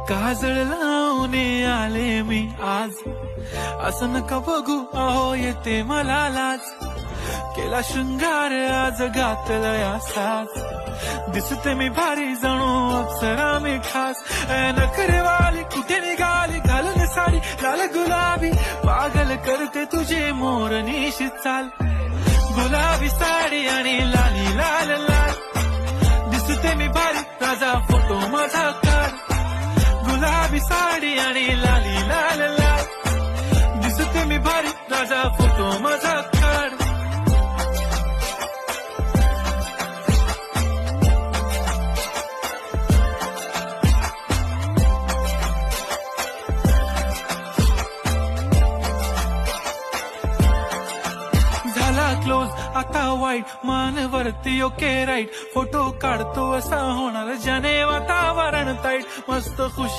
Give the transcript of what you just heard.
काजळ लावून आले मी आज, असं नका बघू अहो येते मला लाज. केला शृंगार आज घातला या साज, दिसते मी भारी जणू अप्सरा मी खास. नखरेवाली कुठे निघाली घालून साडी लाल गुलाबी, पागल करते तुझे मोरनीशी चाल. गुलाबी साडी आणि लाली लाल लाल, दिसते मी भारी राजा फोटो माझा काढ. गुलाबी साडी आणि लाली लाल लाल, दिसते मी भारी राजा फोटो माझा काढ. क्लोज आता वाईट मानवरती ओके राईट, फोटो काढतो असा होणार ज्याने वातावरण ताईट. मस्त खुशी